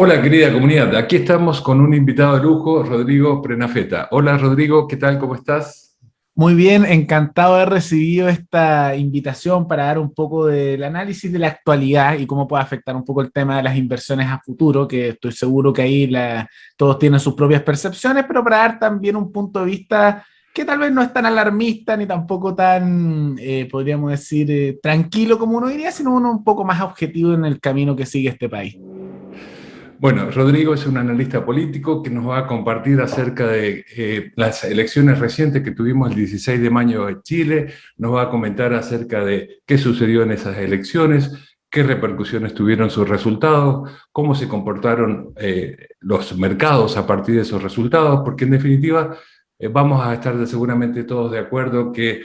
Hola, querida comunidad. Aquí estamos con un invitado de lujo, Rodrigo Prenafeta. Hola, Rodrigo, ¿qué tal? ¿Cómo estás? Muy bien, encantado de haber recibido esta invitación para dar un poco del análisis de la actualidad y cómo puede afectar un poco el tema de las inversiones a futuro, que estoy seguro que ahí todos tienen sus propias percepciones, pero para dar también un punto de vista que tal vez no es tan alarmista ni tampoco tan, podríamos decir, tranquilo como uno diría, sino uno un poco más objetivo en el camino que sigue este país. Bueno, Rodrigo es un analista político que nos va a compartir acerca de las elecciones recientes que tuvimos el 16 de mayo en Chile, nos va a comentar acerca de qué sucedió en esas elecciones, qué repercusiones tuvieron sus resultados, cómo se comportaron los mercados a partir de esos resultados, porque en definitiva vamos a estar seguramente todos de acuerdo que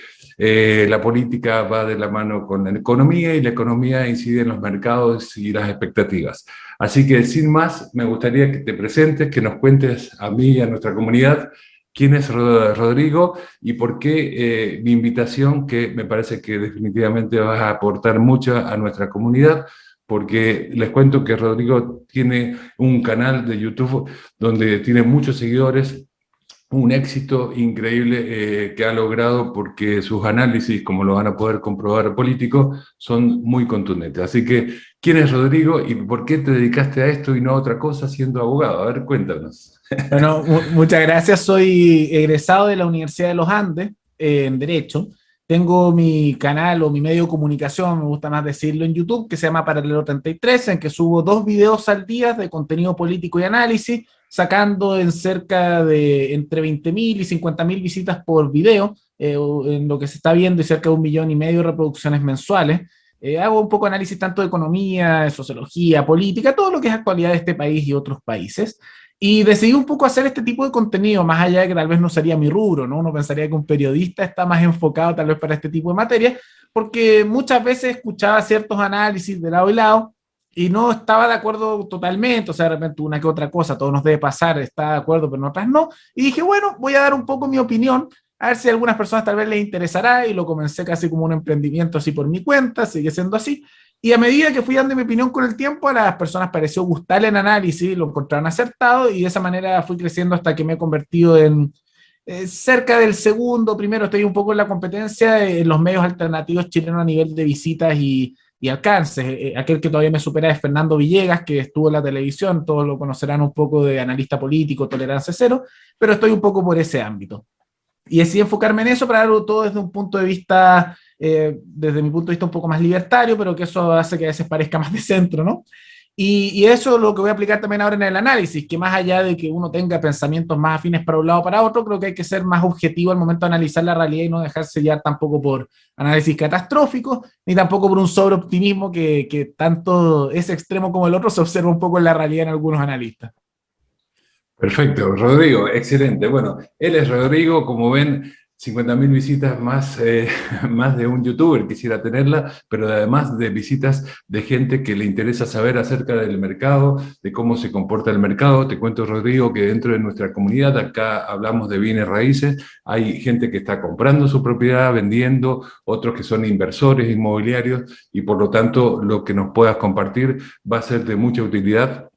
la política va de la mano con la economía y la economía incide en los mercados y las expectativas. Así que sin más, me gustaría que te presentes, que nos cuentes a mí y a nuestra comunidad quién es Rodrigo y por qué mi invitación, que me parece que definitivamente vas a aportar mucho a nuestra comunidad, porque les cuento que Rodrigo tiene un canal de YouTube donde tiene muchos seguidores, un éxito increíble que ha logrado porque sus análisis, como lo van a poder comprobar políticos, son muy contundentes. Así que, ¿quién es Rodrigo y por qué te dedicaste a esto y no a otra cosa siendo abogado? A ver, cuéntanos. Bueno, muchas gracias. Soy egresado de la Universidad de los Andes en Derecho. Tengo mi canal o mi medio de comunicación, me gusta más decirlo, en YouTube, que se llama Paralelo 33, en que subo 2 videos al día de contenido político y análisis, sacando en cerca de entre 20.000 y 50.000 visitas por video, en lo que se está viendo, y cerca de 1,5 millones de reproducciones mensuales. Hago un poco de análisis tanto de economía, de sociología, política, todo lo que es actualidad de este país y otros países. Y decidí un poco hacer este tipo de contenido, más allá de que tal vez no sería mi rubro, ¿no? Uno pensaría que un periodista está más enfocado tal vez para este tipo de materias, porque muchas veces escuchaba ciertos análisis de lado y lado y no estaba de acuerdo totalmente, o sea, de repente una que otra cosa, todo nos debe pasar, está de acuerdo, pero en otras no. Y dije, bueno, voy a dar un poco mi opinión, a ver si a algunas personas tal vez les interesará, y lo comencé casi como un emprendimiento así por mi cuenta, sigue siendo así. Y a medida que fui dando mi opinión con el tiempo, a las personas pareció gustarle el análisis, lo encontraron acertado, y de esa manera fui creciendo hasta que me he convertido en cerca del segundo, primero estoy un poco en la competencia en los medios alternativos chilenos a nivel de visitas y alcances. Aquel que todavía me supera es Fernando Villegas, que estuvo en la televisión, todos lo conocerán un poco de analista político, tolerancia cero, pero estoy un poco por ese ámbito. Y decidí enfocarme en eso para darlo todo desde un punto de vista, desde mi punto de vista un poco más libertario, pero que eso hace que a veces parezca más de centro, ¿no? Y eso es lo que voy a aplicar también ahora en el análisis, que más allá de que uno tenga pensamientos más afines para un lado o para otro, creo que hay que ser más objetivo al momento de analizar la realidad y no dejarse llevar tampoco por análisis catastróficos, ni tampoco por un sobreoptimismo que tanto ese extremo como el otro se observa un poco en la realidad en algunos analistas. Perfecto, Rodrigo, excelente. Bueno, él es Rodrigo, como ven, 50.000 visitas más, más de un youtuber quisiera tenerla, pero además de visitas de gente que le interesa saber acerca del mercado, de cómo se comporta el mercado. Te cuento, Rodrigo, que dentro de nuestra comunidad, acá hablamos de bienes raíces, hay gente que está comprando su propiedad, vendiendo, otros que son inversores inmobiliarios, y por lo tanto lo que nos puedas compartir va a ser de mucha utilidad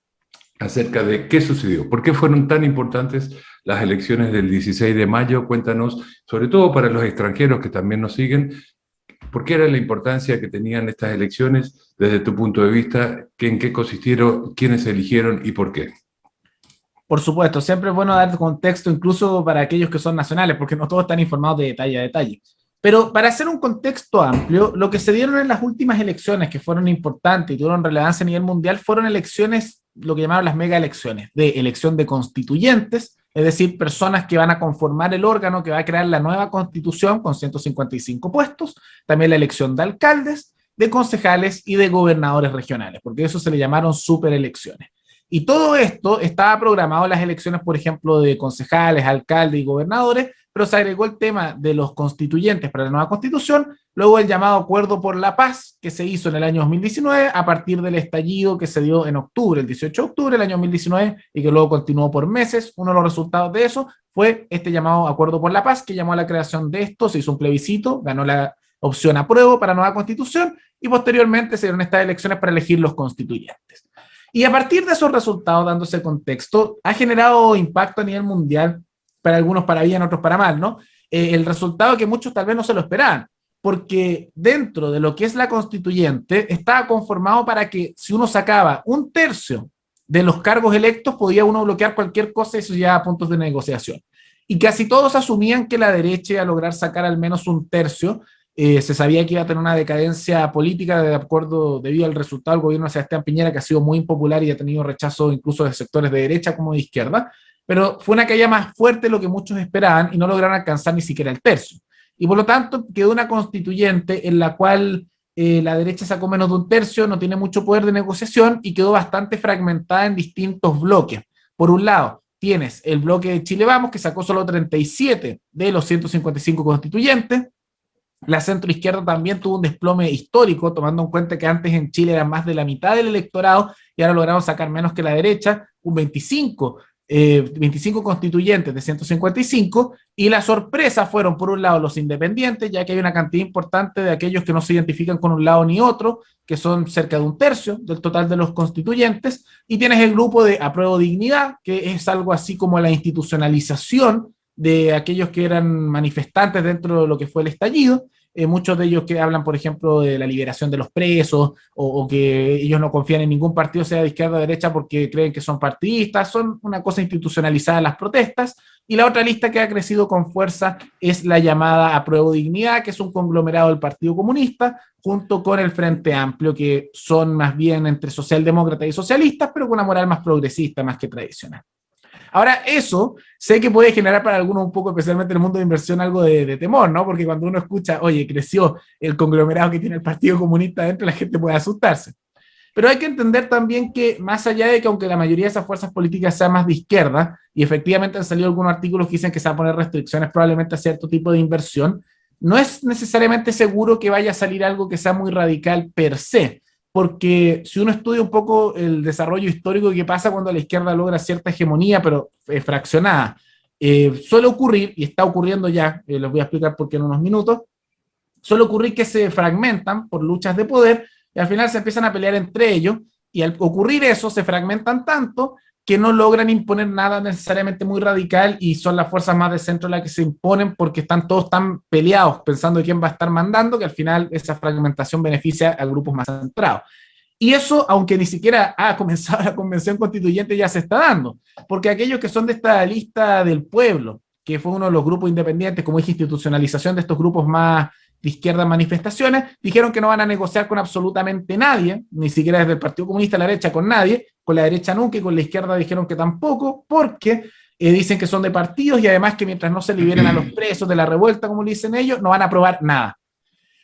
acerca de qué sucedió, por qué fueron tan importantes las elecciones del 16 de mayo. Cuéntanos, sobre todo para los extranjeros que también nos siguen, por qué era la importancia que tenían estas elecciones desde tu punto de vista, en qué consistieron, quiénes se eligieron y por qué. Por supuesto, siempre es bueno dar contexto incluso para aquellos que son nacionales, porque no todos están informados de detalle a detalle. Pero para hacer un contexto amplio, lo que se dieron en las últimas elecciones, que fueron importantes y tuvieron relevancia a nivel mundial, fueron elecciones, lo que llamaron las mega elecciones, de elección de constituyentes, es decir, personas que van a conformar el órgano que va a crear la nueva constitución con 155 puestos, también la elección de alcaldes, de concejales y de gobernadores regionales, porque eso se le llamaron superelecciones. Y todo esto estaba programado en las elecciones, por ejemplo, de concejales, alcaldes y gobernadores, pero se agregó el tema de los constituyentes para la nueva constitución, luego el llamado Acuerdo por la Paz, que se hizo en el año 2019 a partir del estallido que se dio en octubre, el 18 de octubre del año 2019, y que luego continuó por meses. Uno de los resultados de eso fue este llamado Acuerdo por la Paz, que llamó a la creación de esto, se hizo un plebiscito, ganó la opción apruebo para nueva constitución, y posteriormente se dieron estas elecciones para elegir los constituyentes. Y a partir de esos resultados, dándose contexto, ha generado impacto a nivel mundial, para algunos para bien, otros para mal, ¿no? El resultado que muchos tal vez no se lo esperaban, porque dentro de lo que es la constituyente estaba conformado para que si uno sacaba un tercio de los cargos electos, podía uno bloquear cualquier cosa y eso ya a puntos de negociación. Y casi todos asumían que la derecha iba a lograr sacar al menos un tercio. Se sabía que iba a tener una decadencia política de acuerdo debido al resultado del gobierno de Sebastián Piñera, que ha sido muy impopular y ha tenido rechazo incluso de sectores de derecha como de izquierda, pero fue una caída más fuerte de lo que muchos esperaban y no lograron alcanzar ni siquiera el tercio. Y por lo tanto quedó una constituyente en la cual la derecha sacó menos de un tercio, no tiene mucho poder de negociación y quedó bastante fragmentada en distintos bloques. Por un lado, tienes el bloque de Chile Vamos, que sacó solo 37 de los 155 constituyentes. La centroizquierda también tuvo un desplome histórico, tomando en cuenta que antes en Chile era más de la mitad del electorado y ahora lograron sacar menos que la derecha, un 25 constituyentes de 155, y la sorpresa fueron, por un lado, los independientes, ya que hay una cantidad importante de aquellos que no se identifican con un lado ni otro, que son cerca de un tercio del total de los constituyentes, y tienes el grupo de Apruebo Dignidad, que es algo así como la institucionalización de aquellos que eran manifestantes dentro de lo que fue el estallido, muchos de ellos que hablan, por ejemplo, de la liberación de los presos, o que ellos no confían en ningún partido, sea de izquierda o de derecha, porque creen que son partidistas, son una cosa institucionalizada las protestas. Y la otra lista que ha crecido con fuerza es la llamada Apruebo Dignidad, que es un conglomerado del Partido Comunista, junto con el Frente Amplio, que son más bien entre socialdemócratas y socialistas, pero con una moral más progresista, más que tradicional. Ahora, eso sé que puede generar para algunos un poco, especialmente en el mundo de inversión, algo de temor, ¿no? Porque cuando uno escucha, oye, creció el conglomerado que tiene el Partido Comunista adentro, la gente puede asustarse. Pero hay que entender también que, más allá de que aunque la mayoría de esas fuerzas políticas sean más de izquierda, y efectivamente han salido algunos artículos que dicen que se van a poner restricciones probablemente a cierto tipo de inversión, no es necesariamente seguro que vaya a salir algo que sea muy radical per se. Porque si uno estudia un poco el desarrollo histórico que pasa cuando la izquierda logra cierta hegemonía, pero fraccionada, suele ocurrir, y está ocurriendo ya, les voy a explicar por qué en unos minutos, suele ocurrir que se fragmentan por luchas de poder y al final se empiezan a pelear entre ellos, y al ocurrir eso se fragmentan tanto que no logran imponer nada necesariamente muy radical y son las fuerzas más de centro las que se imponen porque están todos tan peleados pensando quién va a estar mandando que al final esa fragmentación beneficia a grupos más centrados. Y eso, aunque ni siquiera ha comenzado la convención constituyente, ya se está dando, porque aquellos que son de esta lista del pueblo, que fue uno de los grupos independientes, como dije, institucionalización de estos grupos más de izquierda en manifestaciones, dijeron que no van a negociar con absolutamente nadie, ni siquiera desde el Partido Comunista a la derecha con nadie, con la derecha nunca y con la izquierda dijeron que tampoco, porque dicen que son de partidos y además que mientras no se liberen a los presos de la revuelta, como le dicen ellos, no van a aprobar nada.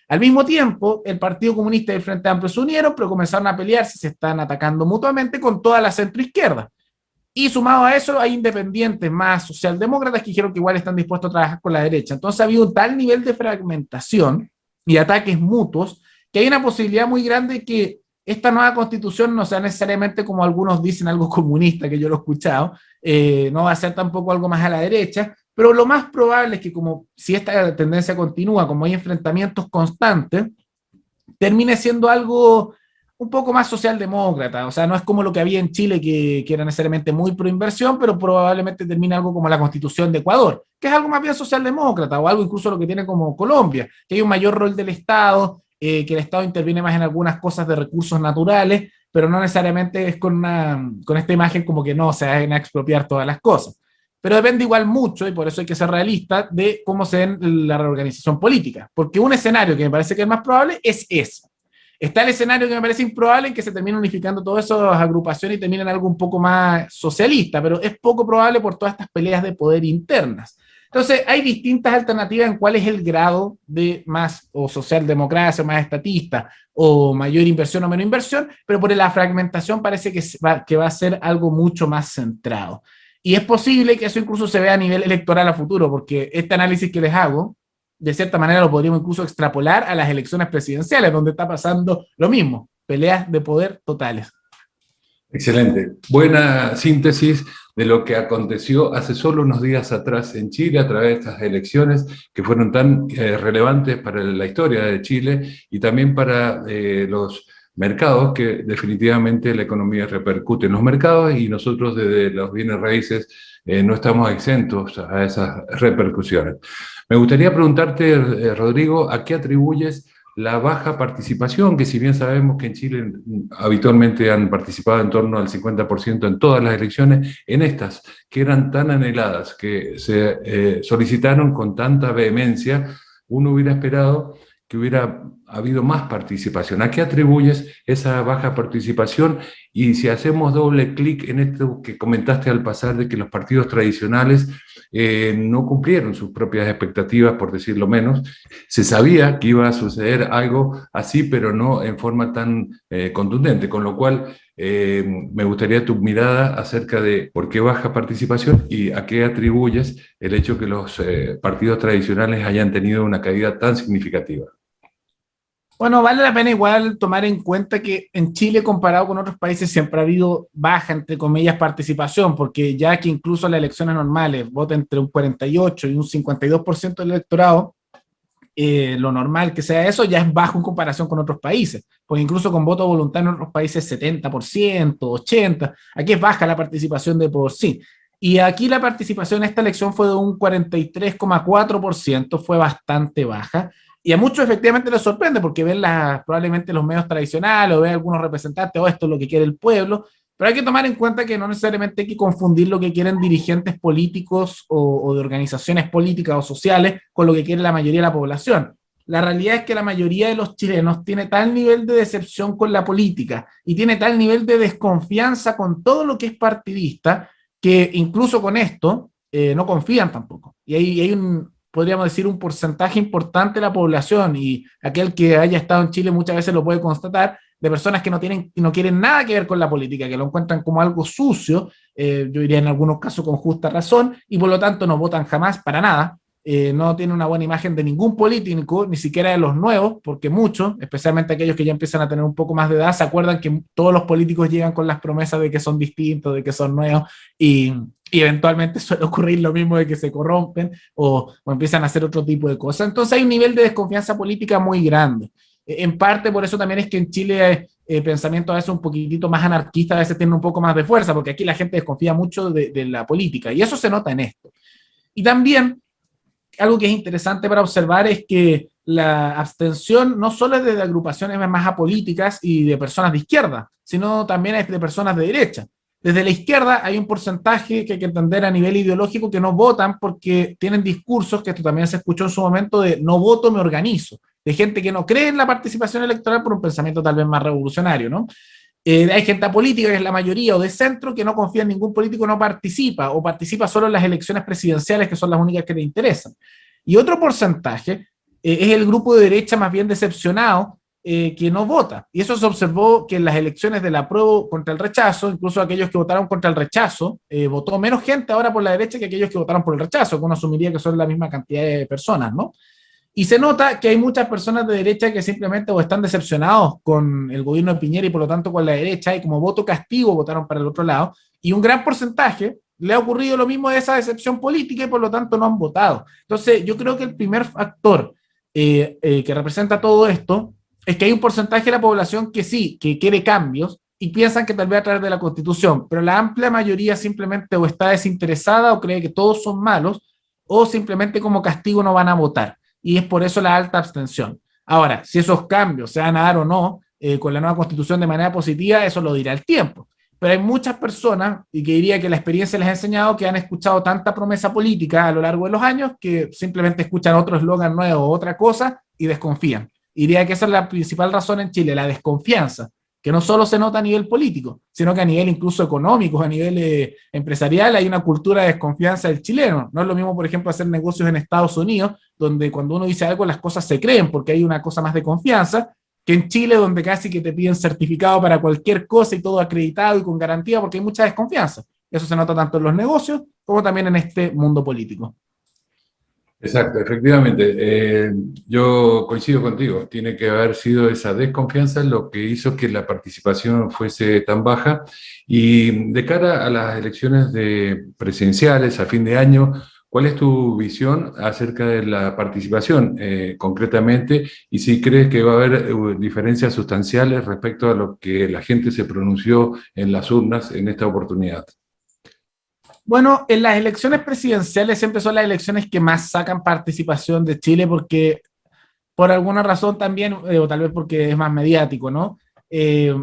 Al mismo tiempo, el Partido Comunista y el Frente Amplio se unieron, pero comenzaron a pelearse, se están atacando mutuamente con toda la centroizquierda. Y sumado a eso, hay independientes más socialdemócratas que dijeron que igual están dispuestos a trabajar con la derecha. Entonces ha habido un tal nivel de fragmentación y ataques mutuos que hay una posibilidad muy grande de que esta nueva constitución no sea necesariamente, como algunos dicen, algo comunista, que yo lo he escuchado, no va a ser tampoco algo más a la derecha, pero lo más probable es que, como si esta tendencia continúa, como hay enfrentamientos constantes, termine siendo algo un poco más socialdemócrata. O sea, no es como lo que había en Chile, que era necesariamente muy pro inversión, pero probablemente termine algo como la Constitución de Ecuador, que es algo más bien socialdemócrata, o algo incluso lo que tiene como Colombia, que hay un mayor rol del Estado, que el Estado interviene más en algunas cosas de recursos naturales, pero no necesariamente es con esta imagen como que no se van a expropiar todas las cosas. Pero depende igual mucho, y por eso hay que ser realista, de cómo se den la reorganización política. Porque un escenario que me parece que es más probable es ese. Está el escenario que me parece improbable en que se terminen unificando todas esas agrupaciones y terminen algo un poco más socialista, pero es poco probable por todas estas peleas de poder internas. Entonces, hay distintas alternativas en cuál es el grado de más o socialdemocracia, más estatista, o mayor inversión o menos inversión, pero por la fragmentación parece que va a ser algo mucho más centrado. Y es posible que eso incluso se vea a nivel electoral a futuro, porque este análisis que les hago, de cierta manera lo podríamos incluso extrapolar a las elecciones presidenciales, donde está pasando lo mismo, peleas de poder totales. Excelente. Buena síntesis de lo que aconteció hace solo unos días atrás en Chile a través de estas elecciones que fueron tan relevantes para la historia de Chile y también para los mercados que definitivamente la economía repercute en los mercados y nosotros desde los bienes raíces no estamos exentos a esas repercusiones. Me gustaría preguntarte, Rodrigo, ¿a qué atribuyes la baja participación, que si bien sabemos que en Chile habitualmente han participado en torno al 50% en todas las elecciones, en estas que eran tan anheladas, que se solicitaron con tanta vehemencia, uno hubiera esperado que hubiera habido más participación? ¿A qué atribuyes esa baja participación? Y si hacemos doble clic en esto que comentaste al pasar de que los partidos tradicionales no cumplieron sus propias expectativas, por decirlo menos, se sabía que iba a suceder algo así, pero no en forma tan contundente, con lo cual me gustaría tu mirada acerca de por qué baja participación y a qué atribuyes el hecho que los partidos tradicionales hayan tenido una caída tan significativa. Bueno, vale la pena igual tomar en cuenta que en Chile, comparado con otros países, siempre ha habido baja, entre comillas, participación, porque ya que incluso en las elecciones normales vota entre un 48 y un 52% del electorado, lo normal que sea eso ya es bajo en comparación con otros países, porque incluso con voto voluntario en otros países 70%, 80%, aquí es baja la participación de por sí. Y aquí la participación en esta elección fue de un 43,4%, fue bastante baja. Y a muchos efectivamente les sorprende porque ven probablemente los medios tradicionales o ven algunos representantes, o esto es lo que quiere el pueblo, pero hay que tomar en cuenta que no necesariamente hay que confundir lo que quieren dirigentes políticos o de organizaciones políticas o sociales con lo que quiere la mayoría de la población. La realidad es que la mayoría de los chilenos tiene tal nivel de decepción con la política y tiene tal nivel de desconfianza con todo lo que es partidista que incluso con esto no confían tampoco. Y hay podríamos decir, un porcentaje importante de la población, y aquel que haya estado en Chile muchas veces lo puede constatar, de personas que no quieren nada que ver con la política, que lo encuentran como algo sucio, yo diría en algunos casos con justa razón, y por lo tanto no votan jamás para nada. No tienen una buena imagen de ningún político, ni siquiera de los nuevos, porque muchos, especialmente aquellos que ya empiezan a tener un poco más de edad, se acuerdan que todos los políticos llegan con las promesas de que son distintos, de que son nuevos, y eventualmente suele ocurrir lo mismo, de que se corrompen o empiezan a hacer otro tipo de cosas. Entonces hay un nivel de desconfianza política muy grande. En parte por eso también es que en Chile pensamiento a veces un poquitito más anarquista a veces tiene un poco más de fuerza, porque aquí la gente desconfía mucho de la política, y eso se nota en esto. Y también algo que es interesante para observar es que la abstención no solo es de agrupaciones más apolíticas y de personas de izquierda, sino también es de personas de derecha. Desde la izquierda hay un porcentaje que hay que entender a nivel ideológico que no votan porque tienen discursos, que esto también se escuchó en su momento, de no voto, me organizo, de gente que no cree en la participación electoral por un pensamiento tal vez más revolucionario, ¿no? Hay gente política, que es la mayoría, o de centro, que no confía en ningún político, no participa, o participa solo en las elecciones presidenciales, que son las únicas que le interesan. Y otro porcentaje es el grupo de derecha más bien decepcionado, que no vota. Y eso se observó que en las elecciones del apruebo contra el rechazo, incluso aquellos que votaron contra el rechazo, votó menos gente ahora por la derecha que aquellos que votaron por el rechazo, que uno asumiría que son la misma cantidad de personas, ¿no? Y se nota que hay muchas personas de derecha que simplemente o están decepcionados con el gobierno de Piñera y por lo tanto con la derecha, y como voto castigo votaron para el otro lado, y un gran porcentaje le ha ocurrido lo mismo de esa decepción política y por lo tanto no han votado. Entonces yo creo que el primer factor que representa todo esto es que hay un porcentaje de la población que sí, que quiere cambios y piensan que tal vez a través de la Constitución, pero la amplia mayoría simplemente o está desinteresada o cree que todos son malos, o simplemente como castigo no van a votar. Y es por eso la alta abstención. Ahora, si esos cambios se van a dar o no con la nueva Constitución de manera positiva, eso lo dirá el tiempo. Pero hay muchas personas, y que diría que la experiencia les ha enseñado, que han escuchado tanta promesa política a lo largo de los años que simplemente escuchan otro eslogan nuevo o otra cosa y desconfían. Diría que esa es la principal razón en Chile, la desconfianza, que no solo se nota a nivel político, sino que a nivel incluso económico, a nivel empresarial, hay una cultura de desconfianza del chileno. No es lo mismo, por ejemplo, hacer negocios en Estados Unidos, donde cuando uno dice algo las cosas se creen porque hay una cosa más de confianza, que en Chile, donde casi que te piden certificado para cualquier cosa y todo acreditado y con garantía, porque hay mucha desconfianza. Eso se nota tanto en los negocios como también en este mundo político. Exacto, efectivamente. Yo coincido contigo. Tiene que haber sido esa desconfianza lo que hizo que la participación fuese tan baja. Y de cara a las elecciones presidenciales a fin de año, ¿Cuál es tu visión acerca de la participación concretamente? Y si crees que va a haber diferencias sustanciales respecto a lo que la gente se pronunció en las urnas en esta oportunidad. Bueno, en las elecciones presidenciales siempre son las elecciones que más sacan participación de Chile porque por alguna razón también, o tal vez porque es más mediático, ¿no?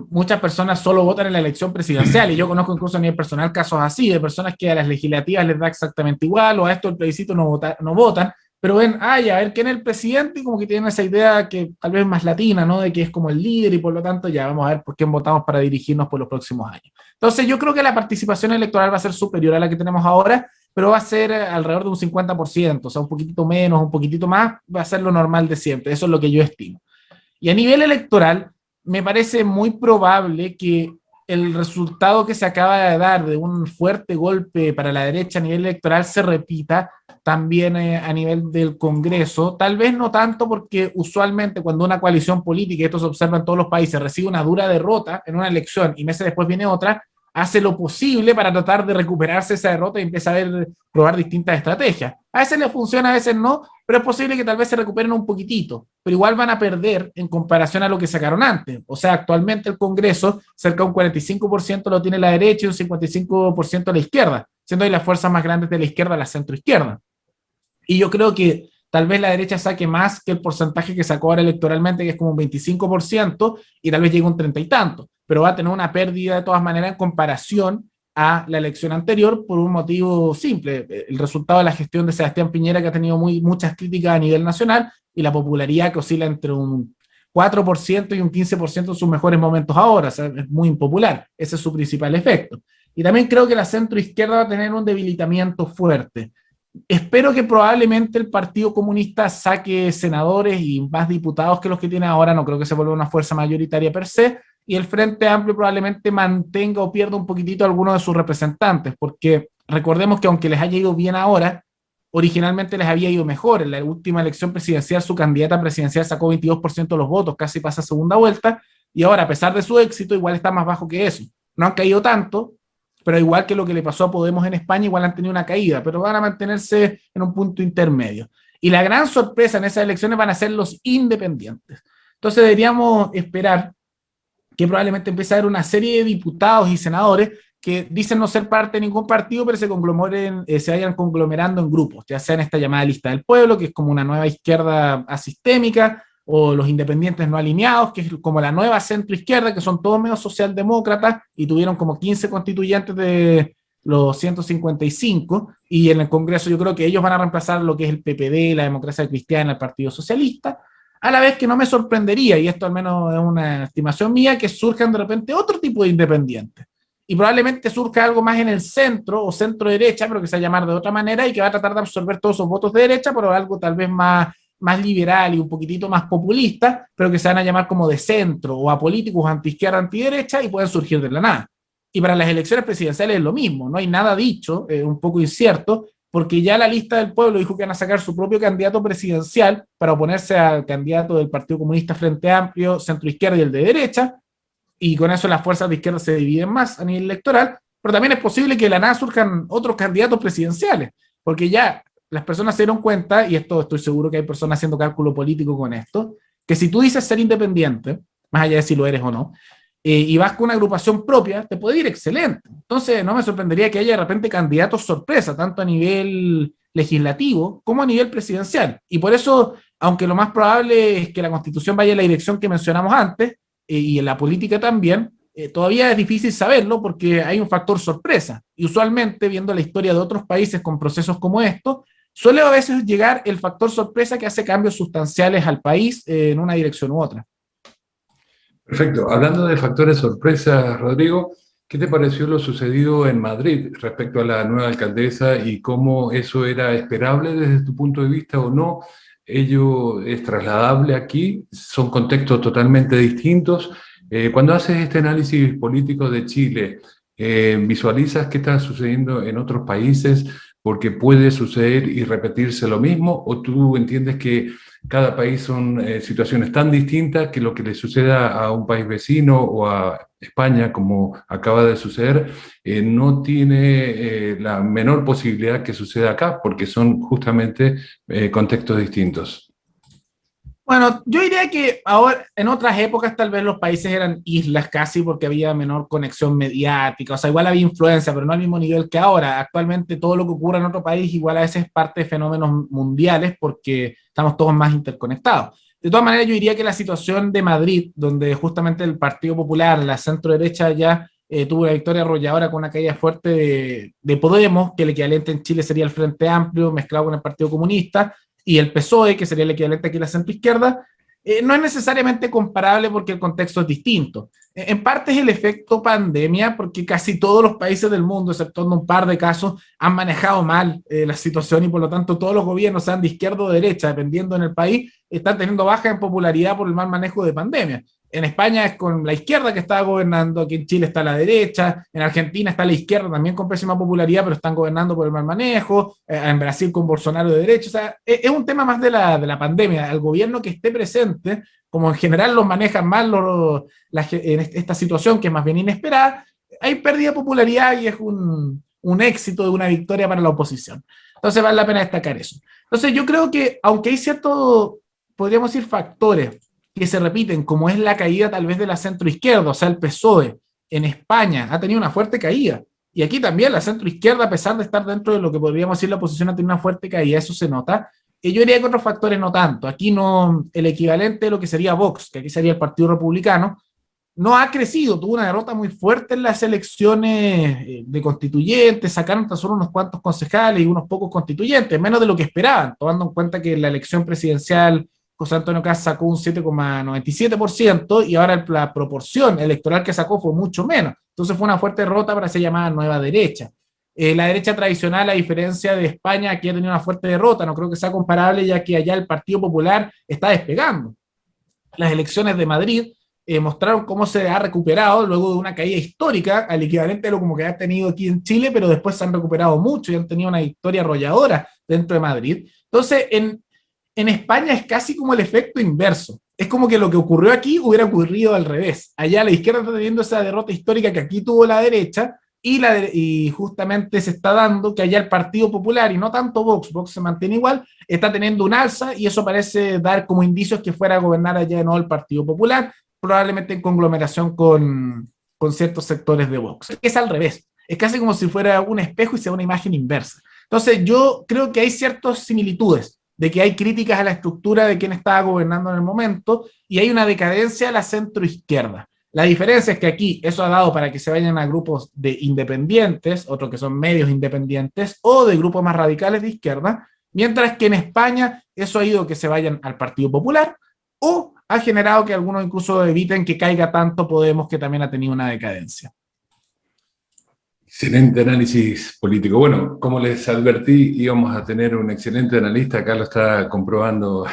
Muchas personas solo votan en la elección presidencial y yo conozco incluso a nivel personal casos así, de personas que a las legislativas les da exactamente igual o a esto el plebiscito no votan, pero ven, ay, a ver quién es el presidente y como que tienen esa idea que tal vez es más latina, ¿no? De que es como el líder y por lo tanto ya vamos a ver por quién votamos para dirigirnos por los próximos años. Entonces yo creo que la participación electoral va a ser superior a la que tenemos ahora, pero va a ser alrededor de un 50%, o sea, un poquitito menos, un poquitito más, va a ser lo normal de siempre, eso es lo que yo estimo. Y a nivel electoral, me parece muy probable que el resultado que se acaba de dar de un fuerte golpe para la derecha a nivel electoral se repita también a nivel del Congreso, tal vez no tanto porque usualmente cuando una coalición política, y esto se observa en todos los países, recibe una dura derrota en una elección y meses después viene otra, hace lo posible para tratar de recuperarse esa derrota y empieza a probar distintas estrategias. A veces le funciona, a veces no, pero es posible que tal vez se recuperen un poquitito, pero igual van a perder en comparación a lo que sacaron antes. O sea, actualmente el Congreso, cerca de un 45% lo tiene la derecha y un 55% la izquierda, siendo ahí las fuerzas más grandes de la izquierda la centroizquierda. Y yo creo que tal vez la derecha saque más que el porcentaje que sacó ahora electoralmente, que es como un 25%, y tal vez llegue a un 30 y tanto, pero va a tener una pérdida de todas maneras en comparación a la elección anterior por un motivo simple, el resultado de la gestión de Sebastián Piñera, que ha tenido muchas críticas a nivel nacional, y la popularidad que oscila entre un 4% y un 15% en sus mejores momentos ahora, o sea, es muy impopular, ese es su principal efecto. Y también creo que la centroizquierda va a tener un debilitamiento fuerte. Espero que probablemente el Partido Comunista saque senadores y más diputados que los que tiene ahora, no creo que se vuelva una fuerza mayoritaria per se, y el Frente Amplio probablemente mantenga o pierda un poquitito a algunos de sus representantes, porque recordemos que aunque les haya ido bien ahora, originalmente les había ido mejor. En la última elección presidencial, su candidata presidencial sacó 22% de los votos, casi pasa a segunda vuelta, y ahora, a pesar de su éxito, igual está más bajo que eso. No han caído tanto, pero igual que lo que le pasó a Podemos en España, igual han tenido una caída, pero van a mantenerse en un punto intermedio. Y la gran sorpresa en esas elecciones van a ser los independientes. Entonces deberíamos esperar que probablemente empiece a haber una serie de diputados y senadores que dicen no ser parte de ningún partido, pero se vayan conglomerando en grupos, ya sea en esta llamada lista del pueblo, que es como una nueva izquierda asistémica, o los independientes no alineados, que es como la nueva centroizquierda, que son todos medio socialdemócratas y tuvieron como 15 constituyentes de los 155, y en el Congreso yo creo que ellos van a reemplazar lo que es el PPD, la Democracia Cristiana, el Partido Socialista, a la vez que no me sorprendería, y esto al menos es una estimación mía, que surjan de repente otro tipo de independientes. Y probablemente surja algo más en el centro o centro derecha, pero que se va a llamar de otra manera y que va a tratar de absorber todos esos votos de derecha, pero algo tal vez más liberal y un poquitito más populista, pero que se van a llamar como de centro o apolíticos, antiizquierda, antiderecha, y pueden surgir de la nada. Y para las elecciones presidenciales es lo mismo, no hay nada dicho, un poco incierto, porque ya la lista del pueblo dijo que van a sacar su propio candidato presidencial para oponerse al candidato del Partido Comunista Frente Amplio, centro izquierda y el de derecha, y con eso las fuerzas de izquierda se dividen más a nivel electoral, pero también es posible que de la nada surjan otros candidatos presidenciales, porque ya las personas se dieron cuenta, y esto estoy seguro que hay personas haciendo cálculo político con esto, que si tú dices ser independiente, más allá de si lo eres o no, y vas con una agrupación propia, te puede ir excelente. Entonces no me sorprendería que haya de repente candidatos sorpresa, tanto a nivel legislativo como a nivel presidencial. Y por eso, aunque lo más probable es que la Constitución vaya en la dirección que mencionamos antes, y en la política también, todavía es difícil saberlo porque hay un factor sorpresa. Y usualmente, viendo la historia de otros países con procesos como estos, suele a veces llegar el factor sorpresa que hace cambios sustanciales al país en una dirección u otra. Perfecto. Hablando de factores sorpresa, Rodrigo, ¿qué te pareció lo sucedido en Madrid respecto a la nueva alcaldesa y cómo eso era esperable desde tu punto de vista o no? ¿Ello es trasladable aquí? ¿Son contextos totalmente distintos? Cuando haces este análisis político de Chile, ¿visualizas qué está sucediendo en otros países? porque puede suceder y repetirse lo mismo, o tú entiendes que cada país son situaciones tan distintas que lo que le suceda a un país vecino o a España, como acaba de suceder, no tiene la menor posibilidad que suceda acá, porque son justamente contextos distintos? Bueno, yo diría que ahora, en otras épocas tal vez los países eran islas casi porque había menor conexión mediática, o sea, igual había influencia, pero no al mismo nivel que ahora. Actualmente todo lo que ocurre en otro país igual a veces es parte de fenómenos mundiales porque estamos todos más interconectados. De todas maneras, yo diría que la situación de Madrid, donde justamente el Partido Popular, la centro derecha ya tuvo una victoria arrolladora con una caída fuerte de Podemos, que el equivalente en Chile sería el Frente Amplio mezclado con el Partido Comunista, y el PSOE, que sería el equivalente aquí a la centroizquierda, no es necesariamente comparable porque el contexto es distinto. En parte es el efecto pandemia, porque casi todos los países del mundo, excepto un par de casos, han manejado mal la situación y por lo tanto todos los gobiernos, sean de izquierda o de derecha, dependiendo en el país, están teniendo baja en popularidad por el mal manejo de pandemia. En España es con la izquierda que está gobernando, aquí en Chile está la derecha, en Argentina está la izquierda también con pésima popularidad, pero están gobernando por el mal manejo, en Brasil con Bolsonaro de derecha, o sea, es un tema más de la pandemia, el gobierno que esté presente, como en general los manejan mal en esta situación que es más bien inesperada, hay pérdida de popularidad y es un éxito de una victoria para la oposición. Entonces vale la pena destacar eso. Entonces yo creo que aunque hay ciertos, podríamos decir, factores que se repiten, como es la caída tal vez de la centroizquierda, o sea, el PSOE en España ha tenido una fuerte caída. Y aquí también la centroizquierda, a pesar de estar dentro de lo que podríamos decir la oposición, ha tenido una fuerte caída, eso se nota. Y yo diría que otros factores no tanto. Aquí no, el equivalente de lo que sería Vox, que aquí sería el Partido Republicano, no ha crecido, tuvo una derrota muy fuerte en las elecciones de constituyentes, sacaron tan solo unos cuantos concejales y unos pocos constituyentes, menos de lo que esperaban, tomando en cuenta que la elección presidencial José Antonio Caz sacó un 7,97% y ahora la proporción electoral que sacó fue mucho menos. Entonces fue una fuerte derrota para ser llamada nueva derecha. La derecha tradicional, a diferencia de España, aquí ha tenido una fuerte derrota, no creo que sea comparable ya que allá el Partido Popular está despegando. Las elecciones de Madrid mostraron cómo se ha recuperado luego de una caída histórica, al equivalente de lo como que ha tenido aquí en Chile, pero después se han recuperado mucho y han tenido una victoria arrolladora dentro de Madrid. Entonces, en España es casi como el efecto inverso. Es como que lo que ocurrió aquí hubiera ocurrido al revés. Allá la izquierda está teniendo esa derrota histórica que aquí tuvo la derecha y justamente se está dando que allá el Partido Popular y no tanto Vox se mantiene igual, está teniendo un alza y eso parece dar como indicios que fuera a gobernar allá de nuevo el Partido Popular, probablemente en conglomeración con ciertos sectores de Vox. Es al revés. Es casi como si fuera un espejo y sea una imagen inversa. Entonces yo creo que hay ciertas similitudes de que hay críticas a la estructura de quien estaba gobernando en el momento y hay una decadencia a la centroizquierda. La diferencia es que aquí eso ha dado para que se vayan a grupos de independientes, otros que son medios independientes, o de grupos más radicales de izquierda, mientras que en España eso ha ido que se vayan al Partido Popular o ha generado que algunos incluso eviten que caiga tanto Podemos, que también ha tenido una decadencia. Excelente análisis político. Bueno, como les advertí, íbamos a tener un excelente analista, acá lo está comprobando,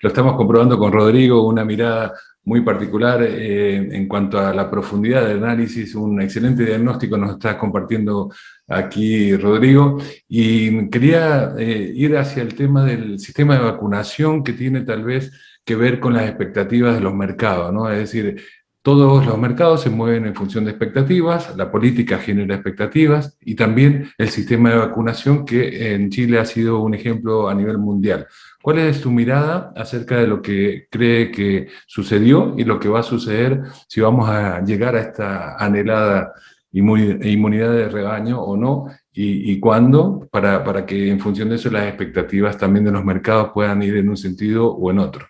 lo estamos comprobando con Rodrigo, una mirada muy particular en cuanto a la profundidad del análisis, un excelente diagnóstico nos está compartiendo aquí Rodrigo, y quería ir hacia el tema del sistema de vacunación que tiene tal vez que ver con las expectativas de los mercados, ¿no? Es decir, todos los mercados se mueven en función de expectativas, la política genera expectativas y también el sistema de vacunación que en Chile ha sido un ejemplo a nivel mundial. ¿Cuál es tu mirada acerca de lo que cree que sucedió y lo que va a suceder si vamos a llegar a esta anhelada inmunidad de rebaño o no? ¿Y cuándo? Para que en función de eso las expectativas también de los mercados puedan ir en un sentido o en otro.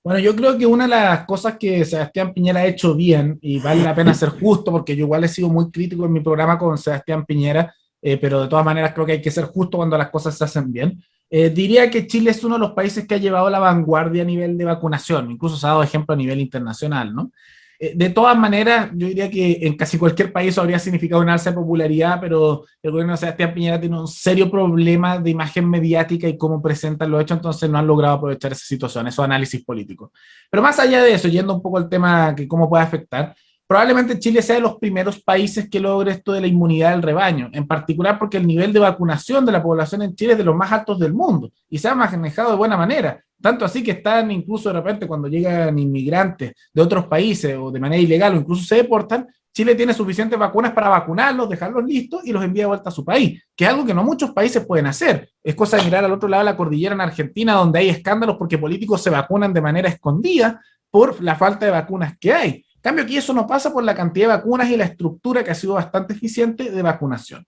Bueno, yo creo que una de las cosas que Sebastián Piñera ha hecho bien, y vale la pena ser justo, porque yo igual he sido muy crítico en mi programa con Sebastián Piñera, pero de todas maneras creo que hay que ser justo cuando las cosas se hacen bien. Diría que Chile es uno de los países que ha llevado la vanguardia a nivel de vacunación, incluso se ha dado ejemplo a nivel internacional, ¿no? De todas maneras, yo diría que en casi cualquier país habría significado un alza de popularidad, pero el gobierno de Sebastián Piñera tiene un serio problema de imagen mediática y cómo presentan los hechos, entonces no han logrado aprovechar esa situación, esos análisis políticos. Pero más allá de eso, yendo un poco al tema que cómo puede afectar, probablemente Chile sea de los primeros países que logre esto de la inmunidad del rebaño, en particular porque el nivel de vacunación de la población en Chile es de los más altos del mundo y se ha manejado de buena manera. Tanto así que están incluso de repente cuando llegan inmigrantes de otros países o de manera ilegal o incluso se deportan, Chile tiene suficientes vacunas para vacunarlos, dejarlos listos y los envía de vuelta a su país, que es algo que no muchos países pueden hacer. Es cosa de mirar al otro lado de la cordillera en Argentina, donde hay escándalos porque políticos se vacunan de manera escondida por la falta de vacunas que hay. En cambio, aquí eso no pasa por la cantidad de vacunas y la estructura que ha sido bastante eficiente de vacunación.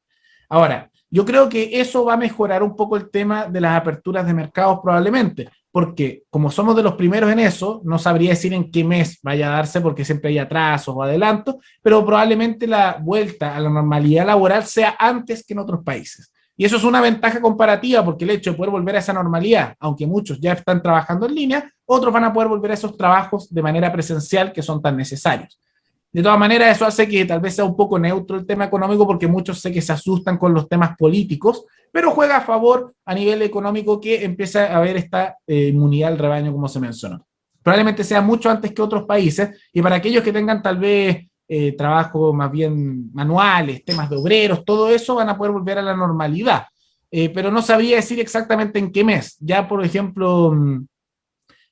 Ahora, yo creo que eso va a mejorar un poco el tema de las aperturas de mercados probablemente, porque como somos de los primeros en eso, no sabría decir en qué mes vaya a darse porque siempre hay atrasos o adelantos, pero probablemente la vuelta a la normalidad laboral sea antes que en otros países. Y eso es una ventaja comparativa porque el hecho de poder volver a esa normalidad, aunque muchos ya están trabajando en línea, otros van a poder volver a esos trabajos de manera presencial que son tan necesarios. De todas maneras, eso hace que tal vez sea un poco neutro el tema económico porque muchos sé que se asustan con los temas políticos, pero juega a favor a nivel económico que empieza a haber esta inmunidad al rebaño como se mencionó. Probablemente sea mucho antes que otros países y para aquellos que tengan tal vez trabajos más bien manuales, temas de obreros, todo eso van a poder volver a la normalidad. Pero no sabría decir exactamente en qué mes. Ya, por ejemplo,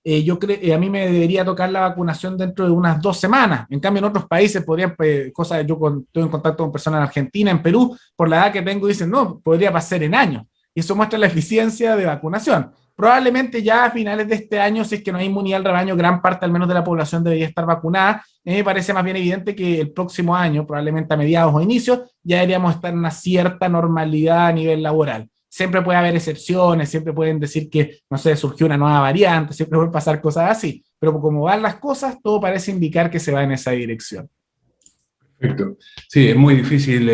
yo creo, a mí me debería tocar la vacunación dentro de unas 2 semanas. En cambio, en otros países podrían, cosas, estoy en contacto con personas en Argentina, en Perú, por la edad que tengo, dicen, no, podría pasar en años. Y eso muestra la eficiencia de vacunación. Probablemente ya a finales de este año, si es que no hay inmunidad al rebaño, gran parte al menos de la población debería estar vacunada. Me parece más bien evidente que el próximo año, probablemente a mediados o inicios, ya deberíamos estar en una cierta normalidad a nivel laboral. Siempre puede haber excepciones, siempre pueden decir que, no sé, surgió una nueva variante, siempre pueden pasar cosas así, pero como van las cosas, todo parece indicar que se va en esa dirección. Perfecto. Sí, es muy difícil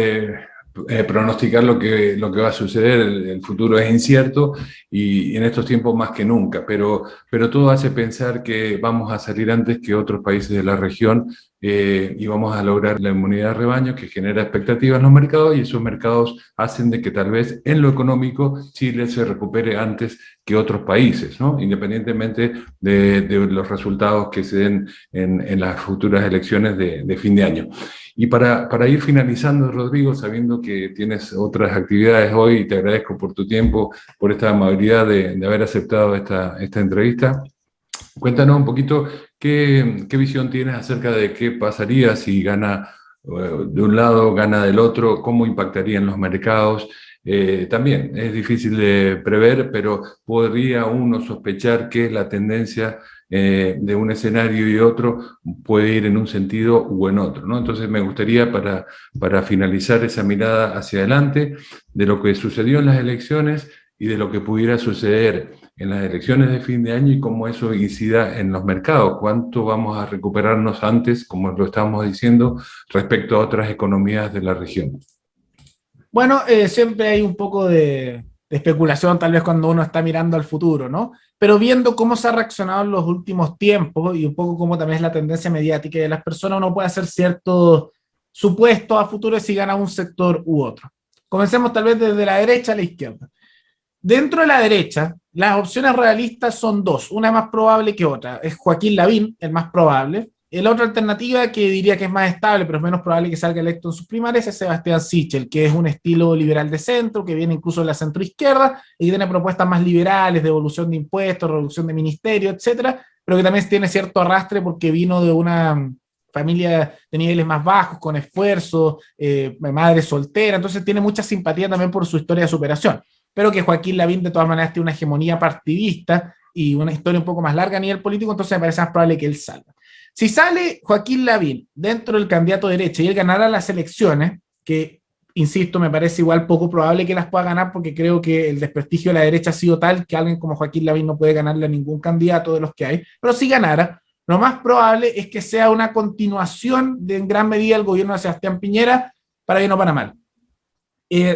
pronosticar lo que va a suceder, el futuro es incierto y en estos tiempos más que nunca, pero todo hace pensar que vamos a salir antes que otros países de la región y vamos a lograr la inmunidad de rebaño que genera expectativas en los mercados y esos mercados hacen de que tal vez en lo económico Chile se recupere antes que otros países, ¿no? Independientemente de los resultados que se den en las futuras elecciones de fin de año. Y para ir finalizando, Rodrigo, sabiendo que tienes otras actividades hoy, te agradezco por tu tiempo, por esta amabilidad de haber aceptado esta entrevista. Cuéntanos un poquito qué visión tienes acerca de qué pasaría si gana de un lado, gana del otro, cómo impactaría en los mercados. También es difícil de prever, pero podría uno sospechar que la tendencia de un escenario y otro puede ir en un sentido u en otro, ¿no? Entonces me gustaría para finalizar esa mirada hacia adelante de lo que sucedió en las elecciones y de lo que pudiera suceder en las elecciones de fin de año y cómo eso incida en los mercados, cuánto vamos a recuperarnos antes, como lo estábamos diciendo, respecto a otras economías de la región. Bueno, siempre hay un poco de especulación, tal vez cuando uno está mirando al futuro, ¿no? Pero viendo cómo se ha reaccionado en los últimos tiempos y un poco cómo también es la tendencia mediática de las personas, uno puede hacer ciertos supuestos a futuro de si gana un sector u otro. Comencemos tal vez desde la derecha a la izquierda. Dentro de la derecha, las opciones realistas son dos, una más probable que otra. Es Joaquín Lavín, el más probable. La otra alternativa que diría que es más estable, pero es menos probable que salga electo en sus primarias, es Sebastián Sichel, que es un estilo liberal de centro, que viene incluso de la centroizquierda y que tiene propuestas más liberales, de devolución de impuestos, reducción de ministerios, etcétera, pero que también tiene cierto arrastre porque vino de una familia de niveles más bajos, con esfuerzo, madre soltera, entonces tiene mucha simpatía también por su historia de superación. Pero que Joaquín Lavín de todas maneras tiene una hegemonía partidista y una historia un poco más larga a nivel político, entonces me parece más probable que él salga. Si sale Joaquín Lavín dentro del candidato de derecha y él ganara las elecciones, que, insisto, me parece igual poco probable que las pueda ganar porque creo que el desprestigio de la derecha ha sido tal que alguien como Joaquín Lavín no puede ganarle a ningún candidato de los que hay, pero si ganara, lo más probable es que sea una continuación de en gran medida el gobierno de Sebastián Piñera, para bien o para mal.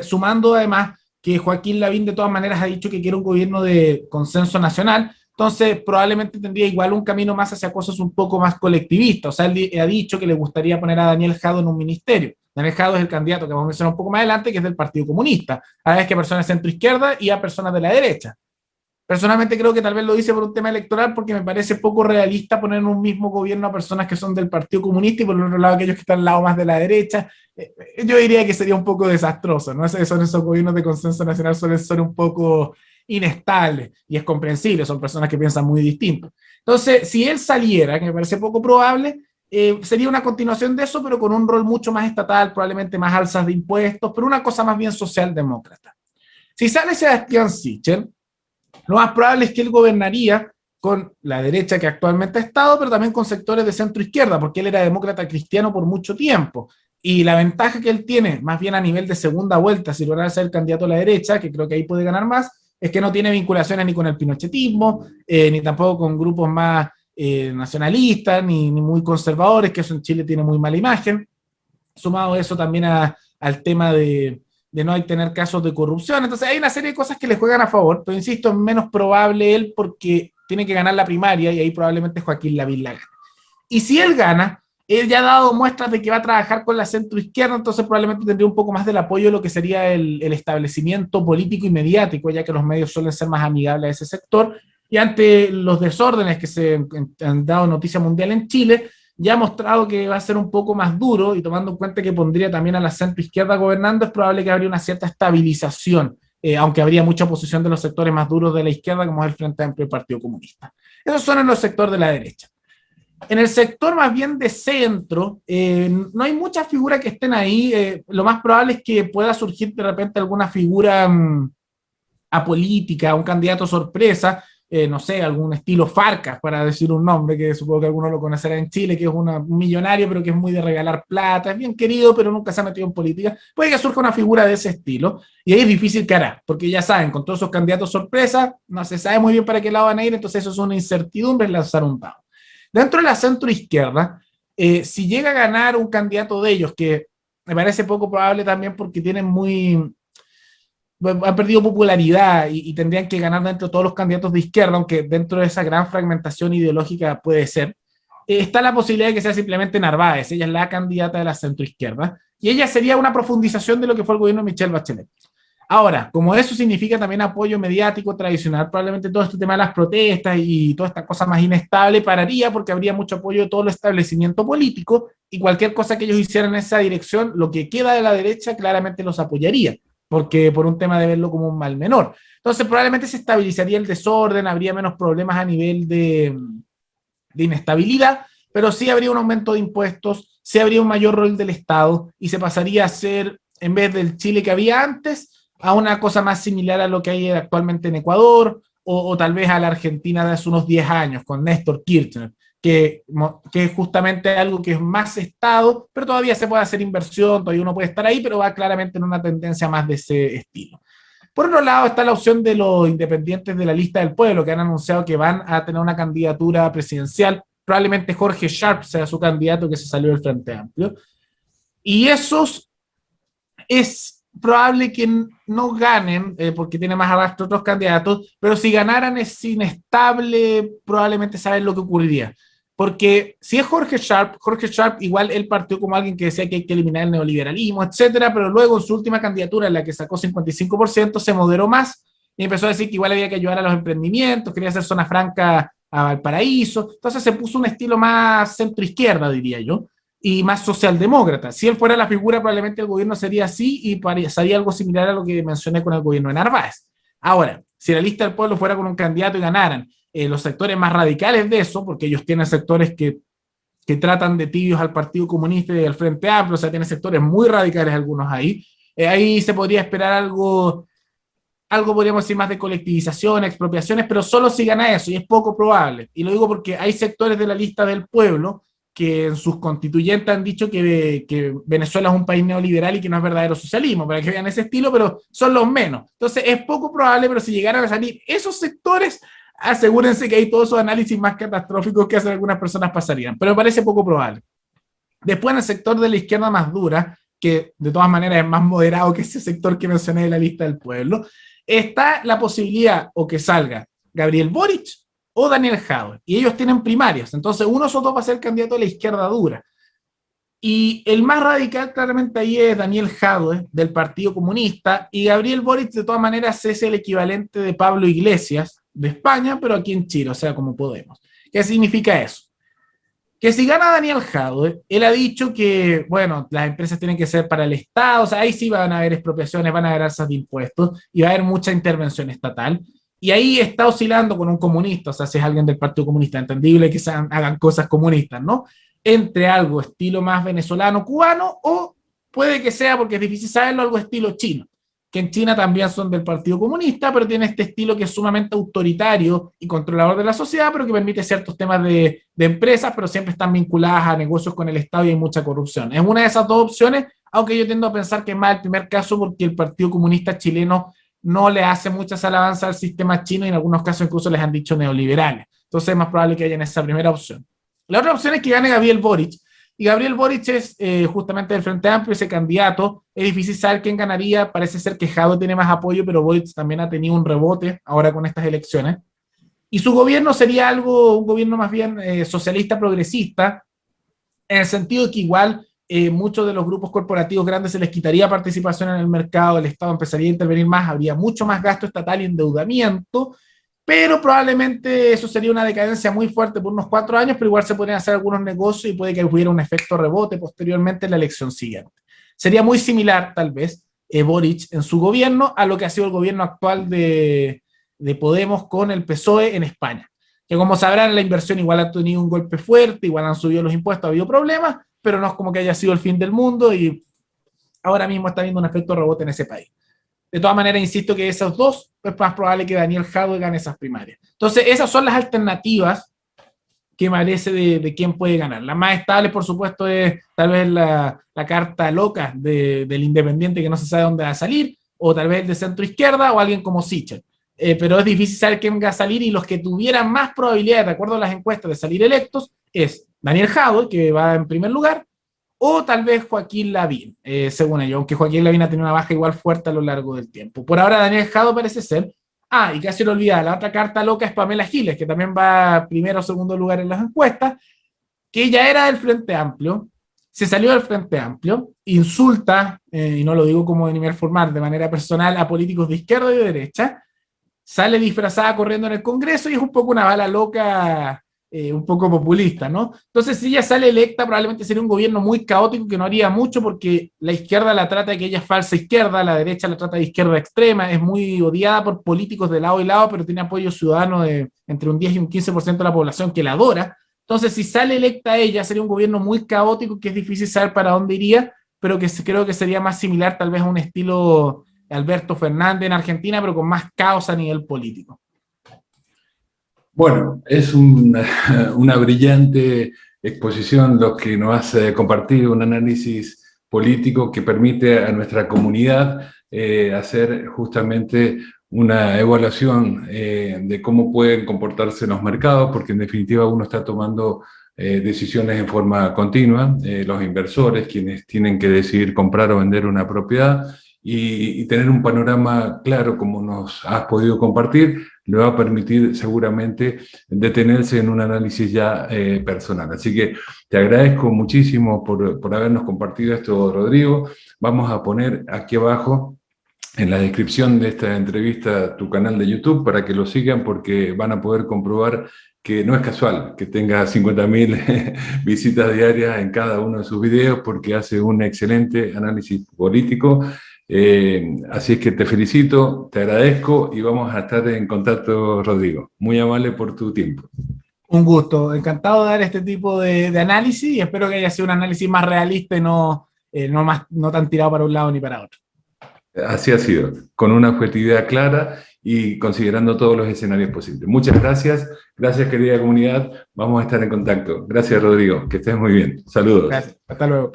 Sumando además que Joaquín Lavín de todas maneras ha dicho que quiere un gobierno de consenso nacional, entonces probablemente tendría igual un camino más hacia cosas un poco más colectivistas. O sea, él ha dicho que le gustaría poner a Daniel Jadot en un ministerio. Daniel Jadot es el candidato que vamos a mencionar un poco más adelante, que es del Partido Comunista, a la vez que a personas de centro izquierda y a personas de la derecha. Personalmente creo que tal vez lo hice por un tema electoral porque me parece poco realista poner en un mismo gobierno a personas que son del Partido Comunista y por el otro lado aquellos que están al lado más de la derecha. Yo diría que sería un poco desastroso, ¿no? Son esos gobiernos de consenso nacional suelen ser un poco inestables y es comprensible, son personas que piensan muy distinto. Entonces, si él saliera, que me parece poco probable, sería una continuación de eso, pero con un rol mucho más estatal, probablemente más alzas de impuestos, pero una cosa más bien socialdemócrata. Si sale Sebastián Sichel, lo más probable es que él gobernaría con la derecha que actualmente ha estado, pero también con sectores de centro izquierda, porque él era demócrata cristiano por mucho tiempo. Y la ventaja que él tiene, más bien a nivel de segunda vuelta, si logra ser candidato a la derecha, que creo que ahí puede ganar más, es que no tiene vinculaciones ni con el pinochetismo, ni tampoco con grupos más nacionalistas, ni muy conservadores, que eso en Chile tiene muy mala imagen. Sumado eso también al tema de no tener casos de corrupción. Entonces hay una serie de cosas que le juegan a favor, pero insisto, es menos probable él porque tiene que ganar la primaria y ahí probablemente Joaquín Lavín la gane. Y si él gana, él ya ha dado muestras de que va a trabajar con la centroizquierda, entonces probablemente tendría un poco más del apoyo de lo que sería el establecimiento político y mediático, ya que los medios suelen ser más amigables a ese sector. Y ante los desórdenes que se han dado noticia mundial en Chile, ya ha mostrado que va a ser un poco más duro y tomando en cuenta que pondría también a la centroizquierda gobernando, es probable que habría una cierta estabilización, aunque habría mucha oposición de los sectores más duros de la izquierda, como es el Frente Amplio y el Partido Comunista. Esos son en los sectores de la derecha. En el sector más bien de centro, no hay muchas figuras que estén ahí. Lo más probable es que pueda surgir de repente alguna figura apolítica, un candidato sorpresa, no sé, algún estilo Farcas, para decir un nombre que supongo que algunos lo conocerán en Chile, que es un millonario, pero que es muy de regalar plata, es bien querido, pero nunca se ha metido en política. Puede que surja una figura de ese estilo, y ahí es difícil que hará, porque ya saben, con todos esos candidatos sorpresa, no se sabe muy bien para qué lado van a ir, entonces eso es una incertidumbre en lanzar un dado. Dentro de la centroizquierda, si llega a ganar un candidato de ellos, que me parece poco probable también porque tienen han perdido popularidad y tendrían que ganar dentro de todos los candidatos de izquierda, aunque dentro de esa gran fragmentación ideológica puede ser, está la posibilidad de que sea simplemente Narváez, ella es la candidata de la centroizquierda, y ella sería una profundización de lo que fue el gobierno de Michelle Bachelet. Ahora, como eso significa también apoyo mediático tradicional, probablemente todo este tema de las protestas y toda esta cosa más inestable pararía porque habría mucho apoyo de todo el establecimiento político y cualquier cosa que ellos hicieran en esa dirección, lo que queda de la derecha claramente los apoyaría, porque por un tema de verlo como un mal menor. Entonces probablemente se estabilizaría el desorden, habría menos problemas a nivel de inestabilidad, pero sí habría un aumento de impuestos, sí habría un mayor rol del Estado y se pasaría a ser, en vez del Chile que había antes, a una cosa más similar a lo que hay actualmente en Ecuador o tal vez a la Argentina de hace unos 10 años con Néstor Kirchner, que es justamente algo que es más Estado, pero todavía se puede hacer inversión, todavía uno puede estar ahí, pero va claramente en una tendencia más de ese estilo. Por otro lado está la opción de los independientes de la lista del pueblo, que han anunciado que van a tener una candidatura presidencial. Probablemente Jorge Sharp sea su candidato que se salió del Frente Amplio. Y esos es probable que no ganen, porque tiene más arrastre otros candidatos, pero si ganaran es inestable, probablemente saben lo que ocurriría. Porque si es Jorge Sharp igual él partió como alguien que decía que hay que eliminar el neoliberalismo, etcétera, pero luego en su última candidatura, en la que sacó 55%, se moderó más y empezó a decir que igual había que ayudar a los emprendimientos, quería hacer zona franca a Valparaíso, entonces se puso un estilo más centro-izquierda, diría yo, y más socialdemócrata. Si él fuera la figura, probablemente el gobierno sería así y pasaría algo similar a lo que mencioné con el gobierno de Narváez. Ahora, si la lista del pueblo fuera con un candidato y ganaran los sectores más radicales de eso, porque ellos tienen sectores que tratan de tibios al Partido Comunista y al Frente Amplio, o sea, tienen sectores muy radicales algunos ahí, ahí se podría esperar algo podríamos decir más de colectivización, expropiaciones, pero solo si gana eso, y es poco probable. Y lo digo porque hay sectores de la lista del pueblo que en sus constituyentes han dicho que Venezuela es un país neoliberal y que no es verdadero socialismo, para que vean ese estilo, pero son los menos. Entonces es poco probable, pero si llegaran a salir esos sectores, asegúrense que hay todos esos análisis más catastróficos que hacen algunas personas pasarían, pero me parece poco probable. Después en el sector de la izquierda más dura, que de todas maneras es más moderado que ese sector que mencioné de la lista del pueblo, está la posibilidad o que salga Gabriel Boric o Daniel Jadwe, y ellos tienen primarias, entonces uno de esos dos va a ser candidato a la izquierda dura. Y el más radical claramente ahí es Daniel Jadwe, del Partido Comunista, y Gabriel Boric de todas maneras es el equivalente de Pablo Iglesias, de España, pero aquí en Chile, o sea, como Podemos. ¿Qué significa eso? Que si gana Daniel Jadwe, él ha dicho que, bueno, las empresas tienen que ser para el Estado, o sea, ahí sí van a haber expropiaciones, van a haber alzas de impuestos y va a haber mucha intervención estatal. Y ahí está oscilando con un comunista, o sea, si es alguien del Partido Comunista, entendible que hagan cosas comunistas, ¿no? Entre algo estilo más venezolano, cubano, o puede que sea, porque es difícil saberlo, algo estilo chino, que en China también son del Partido Comunista, pero tiene este estilo que es sumamente autoritario y controlador de la sociedad, pero que permite ciertos temas de empresas, pero siempre están vinculadas a negocios con el Estado y hay mucha corrupción. Es una de esas dos opciones, aunque yo tiendo a pensar que es más el primer caso porque el Partido Comunista chileno no le hace muchas alabanzas al sistema chino y en algunos casos incluso les han dicho neoliberales. Entonces es más probable que haya en esa primera opción. La otra opción es que gane Gabriel Boric, y Gabriel Boric es justamente del Frente Amplio, ese candidato. Es difícil saber quién ganaría. Parece ser que Jadwe tiene más apoyo, pero Boric también ha tenido un rebote ahora con estas elecciones. Y su gobierno sería un gobierno más bien socialista progresista, en el sentido de que igual muchos de los grupos corporativos grandes se les quitaría participación en el mercado, el Estado empezaría a intervenir más, habría mucho más gasto estatal y endeudamiento, pero probablemente eso sería una decadencia muy fuerte por unos 4 años, pero igual se podrían hacer algunos negocios y puede que hubiera un efecto rebote posteriormente en la elección siguiente. Sería muy similar, tal vez, Boric en su gobierno a lo que ha sido el gobierno actual de Podemos con el PSOE en España. Que como sabrán, la inversión igual ha tenido un golpe fuerte, igual han subido los impuestos, ha habido problemas, pero no es como que haya sido el fin del mundo y ahora mismo está habiendo un efecto rebote en ese país. De todas maneras, insisto que esos dos es más probable que Daniel Jadwe gane esas primarias. Entonces, esas son las alternativas que merece de quién puede ganar. La más estable, por supuesto, es tal vez la carta loca del independiente que no se sabe dónde va a salir, o tal vez el de centro izquierda, o alguien como Sichel. Pero es difícil saber quién va a salir y los que tuvieran más probabilidades, de acuerdo a las encuestas, de salir electos, es Daniel Jadwe, que va en primer lugar, o tal vez Joaquín Lavín, según ellos, aunque Joaquín Lavín ha tenido una baja igual fuerte a lo largo del tiempo. Por ahora Daniel Jadwe parece ser. Y casi lo olvidaba, la otra carta loca es Pamela Giles, que también va primero o segundo lugar en las encuestas, que ella era del Frente Amplio, se salió del Frente Amplio, insulta, y no lo digo como de nivel formal, de manera personal, a políticos de izquierda y de derecha, sale disfrazada corriendo en el Congreso y es un poco una bala loca, un poco populista, ¿no? Entonces, si ella sale electa, probablemente sería un gobierno muy caótico que no haría mucho porque la izquierda la trata de que ella es falsa izquierda, la derecha la trata de izquierda extrema, es muy odiada por políticos de lado y lado, pero tiene apoyo ciudadano de entre un 10 y un 15% de la población que la adora. Entonces, si sale electa ella, sería un gobierno muy caótico que es difícil saber para dónde iría, pero que creo que sería más similar tal vez a un estilo Alberto Fernández en Argentina, pero con más caos a nivel político. Bueno, es una brillante exposición lo que nos hace compartir un análisis político que permite a nuestra comunidad hacer justamente una evaluación de cómo pueden comportarse los mercados, porque en definitiva uno está tomando decisiones en forma continua, los inversores, quienes tienen que decidir comprar o vender una propiedad, y tener un panorama claro como nos has podido compartir, le va a permitir seguramente detenerse en un análisis ya personal. Así que te agradezco muchísimo por habernos compartido esto, Rodrigo. Vamos a poner aquí abajo en la descripción de esta entrevista tu canal de YouTube para que lo sigan porque van a poder comprobar que no es casual que tenga 50.000 visitas diarias en cada uno de sus videos porque hace un excelente análisis político. Así es que te felicito, te agradezco y vamos a estar en contacto, Rodrigo. Muy amable por tu tiempo. Un gusto, encantado de dar este tipo de análisis y espero que haya sido un análisis más realista y no tan tirado para un lado ni para otro. Así ha sido, con una objetividad clara y considerando todos los escenarios posibles. Muchas gracias, gracias querida comunidad, vamos a estar en contacto. Gracias, Rodrigo, que estés muy bien. Saludos. Gracias, hasta luego.